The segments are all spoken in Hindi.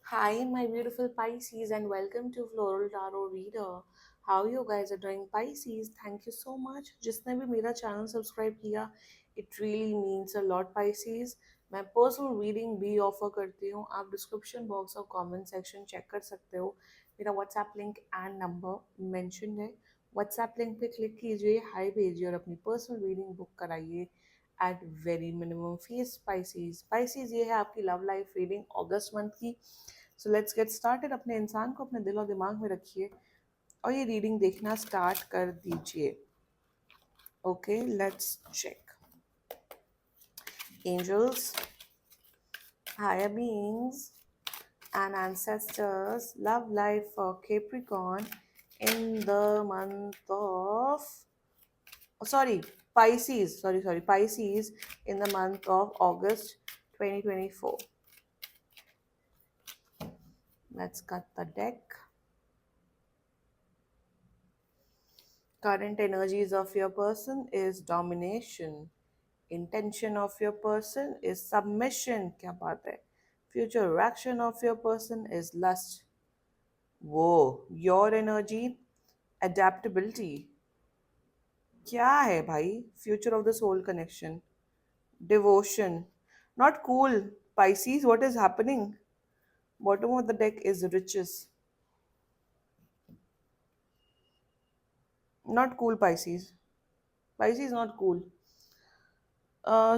Hi, my beautiful Pisces, and welcome to Floral Tarot Reader. How you guys are doing, Pisces? Thank you so much. जिसने भी मेरा चैनल सब्सक्राइब किया, it really means a lot, Pisces. मैं पर्सनल रीडिंग भी ऑफर करती हूँ. आप डिस्क्रिप्शन बॉक्स और कमेंट सेक्शन चेक कर सकते हो. मेरा WhatsApp link and number mention है. व्हाट्सएप लिंक पे क्लिक कीजिए, हाई भेजिए और अपनी पर्सनल रीडिंग बुक कराइए at very minimum fees. Pisces Pisces ये है आपकी लव लाइफ रीडिंग अगस्त मंथ की. So let's get started. अपने इंसान को अपने दिल और दिमाग में रखिए और ये रीडिंग देखना स्टार्ट कर दीजिए. Okay, let's check. Angels, higher beings and ancestors, love life for Capricorn in the month of, sorry, Pisces in the month of August 2024. Let's cut the deck. Current energies of your person is domination. Intention of your person is submission. क्या बात है. Future reaction of your person is lust. Whoa, your energy, adaptability. क्या है भाई? Future of the soul connection. Devotion. Not cool. Pisces, what is happening? Bottom of the deck is riches. Not cool, Pisces. Pisces not cool.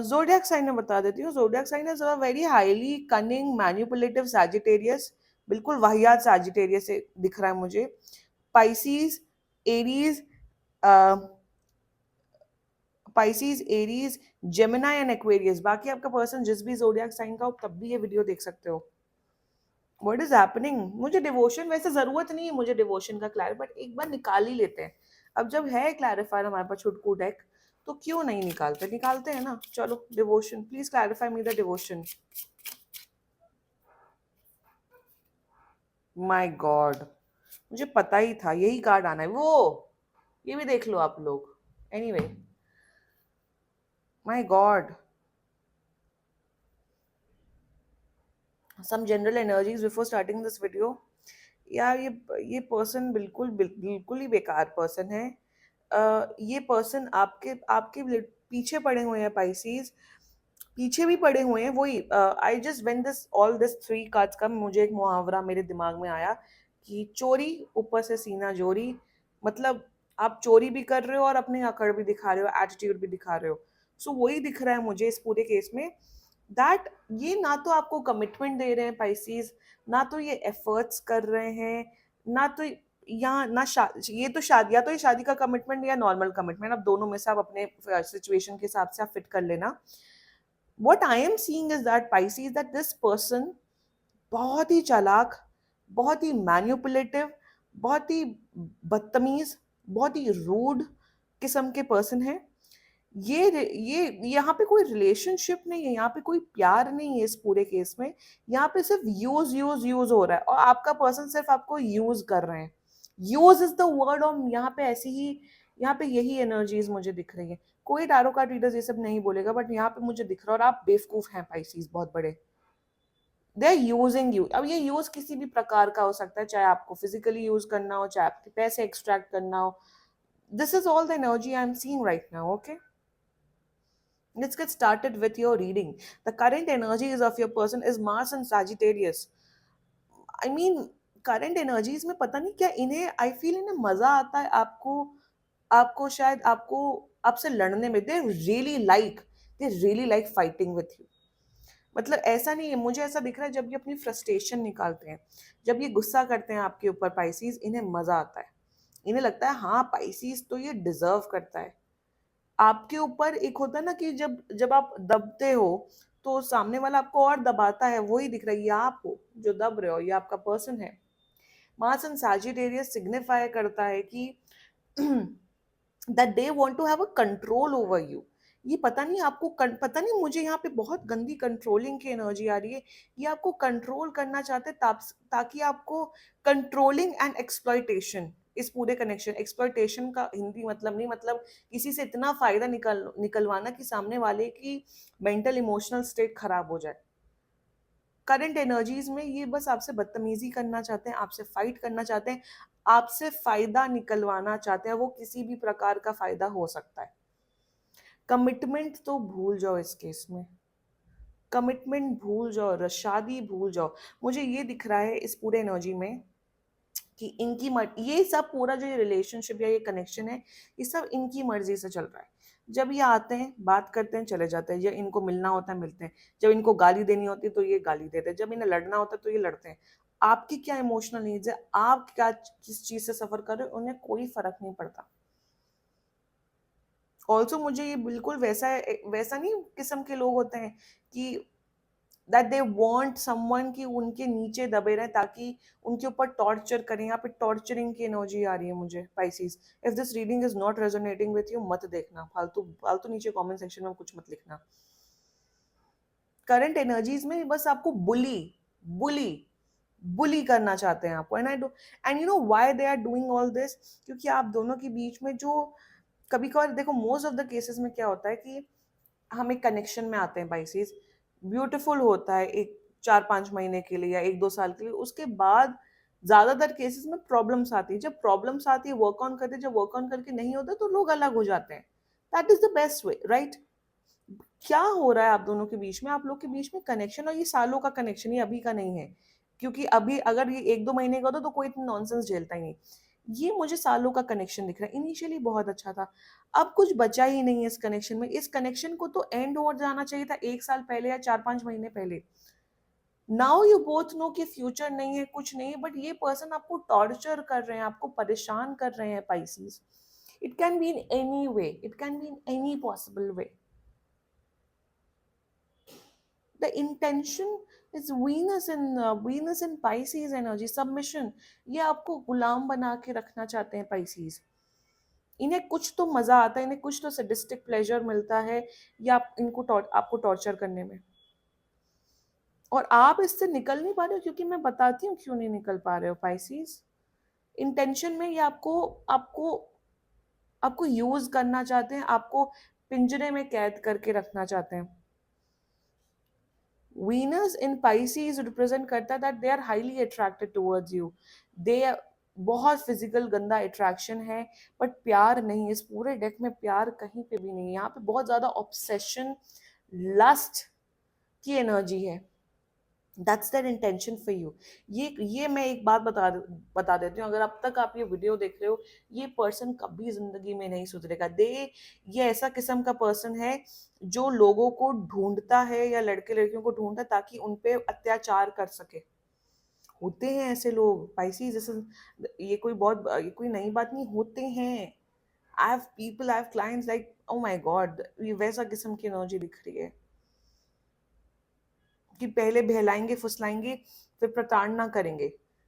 Zodiac sign में बता देती हूँ. Zodiac sign is a very highly cunning manipulative Sagittarius. बिल्कुल वाहियात सैजिटेरियस से दिख रहा है मुझे. Pisces, Aries, Pisces, Aries, Gemini and Aquarius. बाकी आपका पर्सन जिस भी जोडियक साइन का हो तब भी ये वीडियो देख सकते हो. What is happening? मुझे डिवोशन, वैसे जरूरत नहीं है मुझे डिवोशन का क्लैर, बट एक बार निकाल ही लेते हैं. अब जब है क्लैरिफायर हमारे पास छुटकू डेक, तो क्यों नहीं निकालते? निकालते हैं ना. चलो, devotion, please clarify me the devotion. My God, मुझे पता ही था यही कार्ड आना है. वो ये भी देख लो आप लोग. Anyway, my God. Some general energies before starting this video. यार ये पर्सन बिल्कुल ही बेकार पर्सन है. ये पर्सन आपके आपके पीछे पड़े हुए हैं. पाइसीज पीछे भी पड़े हुए हैं. वही I just when this all this three cards का मुझे एक मुहावरा मेरे दिमाग में आया कि चोरी ऊपर से सीना जोरी. मतलब आप चोरी भी कर रहे हो और अपनी अकड़ भी दिखा रहे हो, एटीट्यूड भी दिखा रहे हो. सो वही दिख रहा है मुझे इस पूरे केस में. दैट ये ना तो आपको कमिटमेंट दे रहे हैं पाइसीज, ना तो ये एफर्ट्स कर रहे हैं, ना तो यहाँ ना ये तो शादी, या तो ये शादी का कमिटमेंट या नॉर्मल कमिटमेंट. अब दोनों में से आप अपने सिचुएशन के हिसाब से आप फिट कर लेना. what I am seeing is that Pisces, that this person बहुत ही चालाक, बहुत ही मैन्युपुलेटिव, बहुत ही बदतमीज, बहुत ही रूड किस्म के पर्सन है. ये यहाँ पे कोई रिलेशनशिप नहीं है, यहाँ पे कोई प्यार नहीं है. इस पूरे केस में यहाँ पे सिर्फ यूज यूज यूज हो रहा है और आपका पर्सन सिर्फ आपको यूज कर रहे हैं. Use is the word. और यहाँ पे ऐसी ही, यहाँ पे यही एनर्जीज मुझे दिख रही है. कोई टैरो कार्ड रीडर्स ये सब नहीं बोलेगा, बट यहाँ पे मुझे दिख रहा है. और आप बेवकूफ हैं पाइसीज, बहुत बड़े. They are using you. अब ये यूज किसी भी प्रकार का हो सकता है, चाहे आपको फिजिकली यूज करना हो, चाहे आपके पैसे एक्सट्रैक्ट करना हो. This is all the energy I am seeing right now. Okay, let's get started with your reading. The current energies of your person is Mars and Sagittarius. I mean, current energies में पता नहीं क्या इन्हें, I feel इन्हें मजा आता है आपको, आपको शायद आपको आपसे लड़ने में. They really like fighting with you. मतलब ऐसा नहीं है, मुझे ऐसा दिख रहा है जब ये अपनी फ्रस्ट्रेशन निकालते हैं, जब ये गुस्सा करते हैं आपके ऊपर पाइसीज, इन्हें मजा आता है. इन्हें लगता है हाँ पाइसीज तो ये डिजर्व करता है. आपके ऊपर एक होता है ना कि जब जब आप दबते हो तो सामने वाला आपको और दबाता है. वही दिख रहा है. ये आप हो जो दब रहे हो, ये आपका पर्सन है. मार्स एंड सैजिटेरियस सिग्निफाई करता है कि that they want to have a control over you. ये पता नहीं आपको पता नहीं, मुझे यहाँ पे बहुत गंदी कंट्रोलिंग की एनर्जी आ रही है. ये आपको कंट्रोल करना चाहते हैं ताकि आपको कंट्रोलिंग एंड एक्सप्लॉइटेशन. इस पूरे कनेक्शन, एक्सप्लॉइटेशन का हिंदी मतलब नहीं, मतलब किसी से इतना फायदा निकलवाना कि सामने वाले की मेंटल इमोशनल स्टेट खराब हो जाए. करंट एनर्जीज में ये बस आपसे बदतमीजी करना चाहते हैं, आपसे फाइट करना चाहते हैं, आपसे फायदा निकलवाना चाहते हैं, वो किसी भी प्रकार का फायदा हो सकता है। कमिटमेंट तो भूल जाओ इस केस में, कमिटमेंट भूल जाओ, शादी भूल जाओ। मुझे ये दिख रहा है इस पूरे एनर्जी में कि ये सब पूरा जो ये रिलेशनशिप या ये कनेक्शन है, ये सब इनकी मर्जी से चल रहा है। जब ये आते हैं, बात करते हैं, चले जाते हैं, जब इनको मिलना होता है मिलते हैं, जब इनको गाली देनी होती है तो ये गाली देते हैं, जब इन्हें लड़ना होता है तो ये लड़ते हैं। आपकी क्या इमोशनल नीड्स है, आप क्या किस चीज से सफर कर रहे हो, उन्हें कोई फर्क नहीं पड़ता। ऑल्सो मुझे ये बिल्कुल वैसा नहीं किस्म के लोग होते हैं कि दैट दे वांट समवन कि उनके नीचे दबे रहे ताकि उनके ऊपर टॉर्चर करें। यहाँ पे टॉर्चरिंग की एनर्जी आ रही है मुझे Pisces. If this reading is not resonating with you, मत देखना, फालतू फालतू नीचे कमेंट सेक्शन में कुछ मत लिखना। करंट एनर्जीज में बस आपको बुली बुली करना चाहते हैं आपको। And you know why they are doing all this, क्योंकि आप दोनों के बीच में जो कभी कभार देखो, मोस्ट ऑफ द केसेस में क्या होता है कि हम एक कनेक्शन में आते हैं पाइसेस, ब्यूटीफुल होता है एक 4-5 महीने के लिए या 1-2 साल के लिए, उसके बाद ज्यादातर केसेस में प्रॉब्लम्स आती है। जब प्रॉब्लम्स आती है वर्क ऑन करते, जब वर्क ऑन करके नहीं होता तो लोग अलग हो जाते हैं। That is the best way, right? क्या हो रहा है आप दोनों के बीच में? आप लोग के बीच में कनेक्शन, और ये सालों का कनेक्शन, ये अभी का नहीं है। क्योंकि अभी अगर ये 1-2 महीने का होता तो कोई इतना नॉनसेंस झेलता ही नहीं। ये मुझे सालों का कनेक्शन दिख रहा है। इनिशियली बहुत अच्छा था, अब कुछ बचा ही नहीं है इस कनेक्शन में। इस कनेक्शन को तो एंड हो जाना चाहिए था 1 साल पहले या 4-5 महीने पहले। नाउ यू बोथ नो कि फ्यूचर नहीं है, कुछ नहीं है, बट ये पर्सन आपको टॉर्चर कर रहे हैं, आपको परेशान कर रहे हैं Pisces. It can be in any way, it can be in any possible way. The intention is Venus in Pisces energy, submission। ये आपको गुलाम बना के रखना चाहते हैं Pisces। इन्हें कुछ तो मजा आता है, इन्हें कुछ तो सडिस्टिक प्लेजर मिलता है, या आपको टॉर्चर करने में। और आप इससे निकल नहीं पा रहे हो, क्योंकि मैं बताती हूँ क्यों नहीं निकल पा रहे हो Pisces। इंटेंशन में ये आपको आपको आपको यूज करना चाहते हैं, आपको पिंजरे में कैद करके रखना चाहते हैं। Venus in Pisces रिप्रेजेंट करता है that they are highly attracted towards you. They बहुत फिजिकल गंदा अट्रैक्शन है, बट प्यार नहीं। इस पूरे डेक में प्यार कहीं पे भी नहीं है। यहाँ पे बहुत ज्यादा ऑब्सेशन, लस्ट की एनर्जी है। That's there intention for you. ये मैं एक बात बता देती हूँ, अगर अब तक आप ये वीडियो देख रहे हो, ये पर्सन कभी जिंदगी में नहीं सुधरेगा। ये ऐसा किस्म का पर्सन है जो लोगों को ढूंढता है या लड़के लड़कियों को ढूंढता है ताकि उनपे अत्याचार कर सके। होते हैं ऐसे लोग पाइसी जैसे। ये कोई नई बात नहीं, होते हैं। I have clients like, oh my God, ये वैसा किस्म की एनर्जी दिख रही है कि पहले बहलाएंगे फुसलाएंगे, फिर प्रताड़ना करेंगे।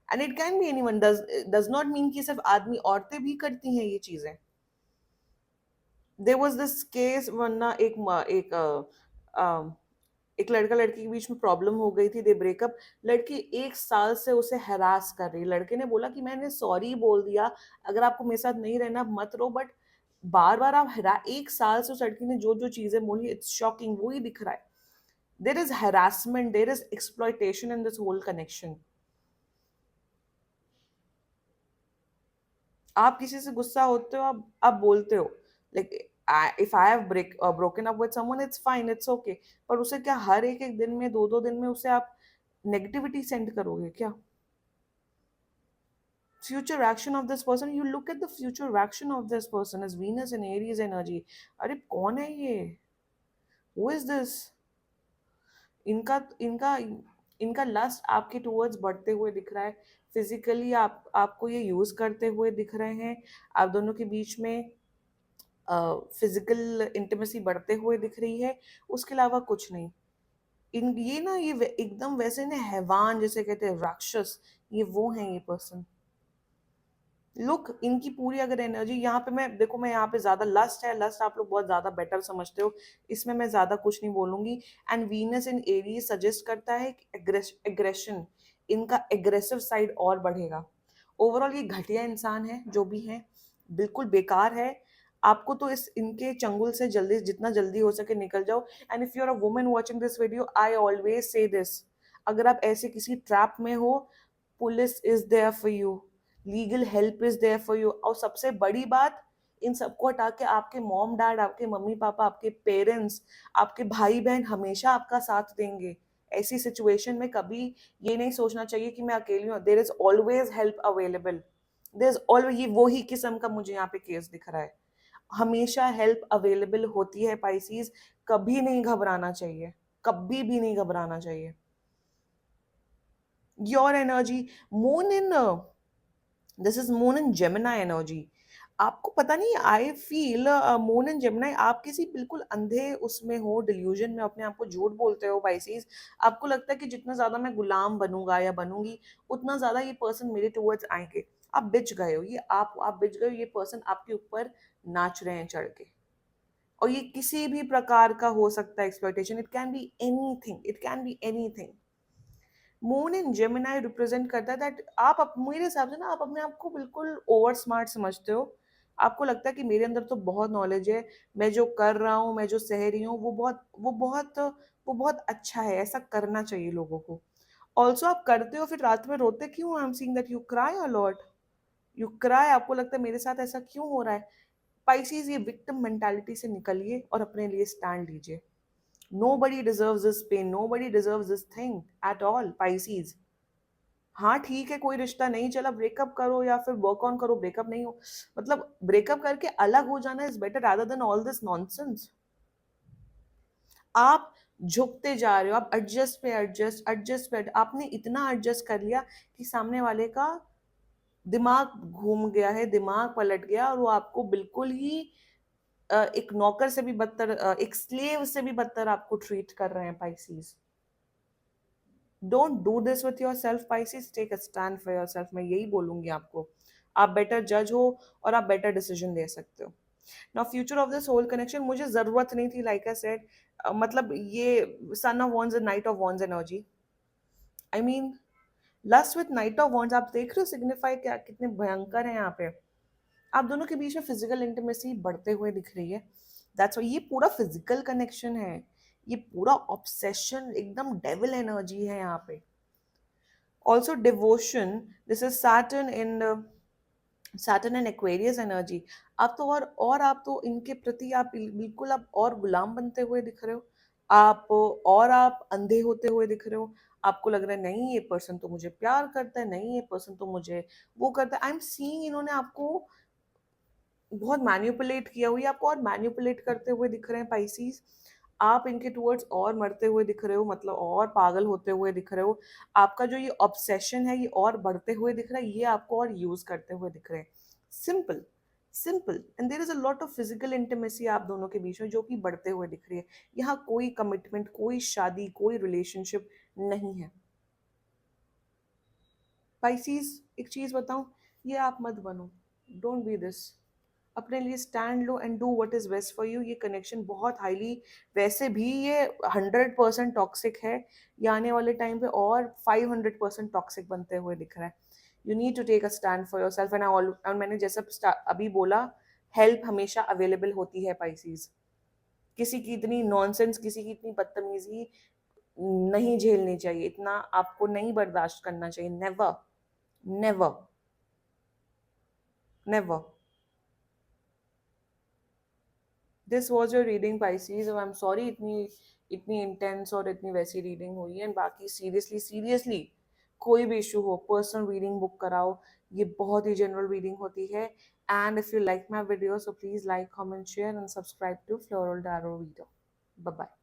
And it can be anyone, does not mean कि सिर्फ आदमी, औरतें भी करती हैं ये चीजें। देयर वाज दिस केस, वरना एक लड़का लड़की के बीच में प्रॉब्लम हो गई थी, दे ब्रेकअप। लड़की 1 साल से उसे हैरास कर रही। लड़के ने बोला कि मैंने सॉरी बोल दिया, अगर आपको मेरे साथ नहीं रहना मत रहो, बट बार बार आप 1 साल से उस लड़की ने जो जो चीजें बोली, इट्स शॉकिंग। वो ही दिख रहा है, there is harassment, there is exploitation in this whole connection। आप किसी से गुस्सा होते हो, आप बोलते हो, like if I have broken up with someone, it's fine, it's okay। पर उसे क्या हर एक दिन में, 2-2 दिन में उसे आप नेगेटिविटी सेंड करोगे क्या? Future action of this person, you look at the future action of this person is Venus and Aries energy। अरे कौन है ये? Who is this? इनका इनका इनका लस्ट आपके टूवर्ड्स बढ़ते हुए दिख रहा है। फिजिकली आपको ये यूज करते हुए दिख रहे हैं। आप दोनों के बीच में फिजिकल इंटीमेसी बढ़ते हुए दिख रही है, उसके अलावा कुछ नहीं। ये ना, एकदम वैसे ना हैवान जैसे कहते हैं, राक्षस, ये वो हैं ये पर्सन। लुक, इनकी पूरी अगर एनर्जी यहाँ पे, मैं देखो, मैं यहाँ पे ज्यादा लस्ट है, लस्ट आप लोग बहुत ज्यादा बेटर समझते हो, इसमें मैं ज्यादा कुछ नहीं बोलूंगी। And Venus in Aries suggest करता है एग्रेशन, इनका एग्रेसिव साइड और बढ़ेगा। ओवरऑल ये घटिया इंसान है, जो भी है बिल्कुल बेकार है। आपको तो इस इनके चंगुल से जल्दी, जितना जल्दी हो सके निकल जाओ। And if you are a woman watching this video, I always say this, अगर आप ऐसे किसी ट्रैप में हो, police is there for you, legal help is there for you. और सबसे बड़ी बात, इन सबको हटा के आपके मॉम डैड, आपके मम्मी पापा, आपके पेरेंट्स, आपके भाई बहन हमेशा आपका साथ देंगे। ऐसी सिचुएशन में कभी ये नहीं सोचना चाहिए कि मैं अकेली हूँ। There is always help available. There is always, ये वही किस्म का मुझे यहाँ पे केस दिख रहा है। हमेशा हेल्प अवेलेबल होती है पाइसीज, कभी नहीं घबराना चाहिए, कभी भी नहीं घबराना चाहिए। Your energy, moon in, this is moon in Gemini energy. आपको पता नहीं, I feel moon in Gemini, आप किसी बिल्कुल अंधे उसमें हो, डिल्यूजन में, अपने आप को झूठ बोलते हो पाइसीज। आपको लगता है कि जितना ज्यादा मैं गुलाम बनूंगा या बनूंगी, उतना ज्यादा ये पर्सन मेरे टुवर्ड्स आएंगे। आप बिच गए हो, ये आप बिच गए हो, ये पर्सन आपके ऊपर नाच रहे हैं चढ़ के। और ये किसी भी प्रकार का हो सकता है exploitation, it can be anything, it can be anything. Moon in Gemini represent करता है दैट आप मेरे हिसाब से ना, आप अपने आप को बिल्कुल ओवर स्मार्ट समझते हो। आपको लगता है कि मेरे अंदर तो बहुत नॉलेज है, मैं जो कर रहा हूँ, मैं जो सह रही हूँ, वो बहुत अच्छा है, ऐसा करना चाहिए लोगों को। ऑल्सो आप करते हो, फिर रात में रोते क्यों? I am seeing that you cry a lot, you cry. आपको लगता है मेरे साथ ऐसा क्यों हो रहा है? पाइसीज, ये विक्टिम मेंटालिटी से निकलिए और अपने लिए स्टैंड लीजिए। Nobody deserves this pain, nobody deserves this thing at all, Pisces। हाँ ठीक है, कोई रिश्ता नहीं चला, ब्रेकअप करो या फिर वर्क ऑन करो, ब्रेकअप नहीं हो, मतलब ब्रेकअप करके अलग हो जाना is better rather than all this nonsense. आप झुकते जा रहे हो, आप एडजस्ट पे एडजस्ट, एडजस्ट पे आपने इतना एडजस्ट कर लिया कि सामने वाले का दिमाग घूम गया है, दिमाग पलट गया, और वो आपको बिल्कुल ही एक नौकर से भी बदतर, एक स्लेव से भी बदतर आपको ट्रीट कर रहे हैं Pisces. Don't do this with yourself Pisces, take a stand for yourself, मैं यही बोलूंगी आपको। आप बेटर जज हो और आप बेटर डिसीजन दे सकते हो। Now future of this whole connection, मुझे जरूरत नहीं थी, लाइक आई सेड, मतलब ये sun of wands and knight of wands energy, I mean lust with knight of wands, आप देख रहे हो सिग्निफाई क्या, कितने भयंकर है यहाँ पे। आप दोनों के बीच में फिजिकल इंटीमेसी बढ़ते हुए दिख रही है। दैट्स ये पूरा फिजिकल कनेक्शन है, ये पूरा ऑब्सेशन, एकदम डेविल एनर्जी है यहाँ पे। Also devotion, this is Saturn and Aquarius energy। आप तो और आप तो इनके प्रति आप बिल्कुल आप और गुलाम बनते हुए दिख रहे हो, आप और आप अंधे होते हुए दिख रहे हो। आपको लग रहा है नहीं ये पर्सन तो मुझे प्यार करता है, नहीं ये पर्सन तो मुझे वो करता है। आई एम सीइंग इन्होंने आपको बहुत मैन्युपुलेट किया हुआ है, आपको और मैन्युपुलेट करते हुए दिख रहे हैं पाइसीज। आप इनके टूवर्ड्स और मरते हुए दिख रहे हो, मतलब और पागल होते हुए दिख रहे हो। आपका जो ये ऑब्सेशन है ये और बढ़ते हुए दिख रहा है, ये आपको और यूज करते हुए दिख रहे हैं। Simple, simple, and there is a lot of physical intimacy आप दोनों के बीच में जो कि बढ़ते हुए दिख रही है। यहाँ कोई कमिटमेंट, कोई शादी, कोई रिलेशनशिप नहीं है। पाइसीज, एक चीज बताऊं, ये आप मत बनो, डोंट बी दिस। अपने लिए स्टैंड लो and do what is best for you. ये कनेक्शन बहुत हाईली, वैसे भी ये 100% टॉक्सिक है, ये आने वाले टाइम पे और 500% टॉक्सिक बनते हुए दिख रहा है। You need to take a stand for yourself, and और मैंने जैसा अभी बोला, हेल्प हमेशा अवेलेबल होती है पाइसीज। किसी की इतनी नॉनसेंस, किसी की इतनी बदतमीजी नहीं झेलनी चाहिए, इतना आपको नहीं बर्दाश्त करना चाहिए। Never, never, never. This was your reading Pisces. I am sorry इतनी इतनी इंटेंस और इतनी वैसी रीडिंग हुई है। एंड बाकी सीरियसली सीरियसली कोई भी इशू हो, पर्सनल रीडिंग बुक कराओ, ये बहुत ही जनरल रीडिंग होती है। And if you like my video, so please like, comment, share and subscribe to floral tarot reader. Bye bye.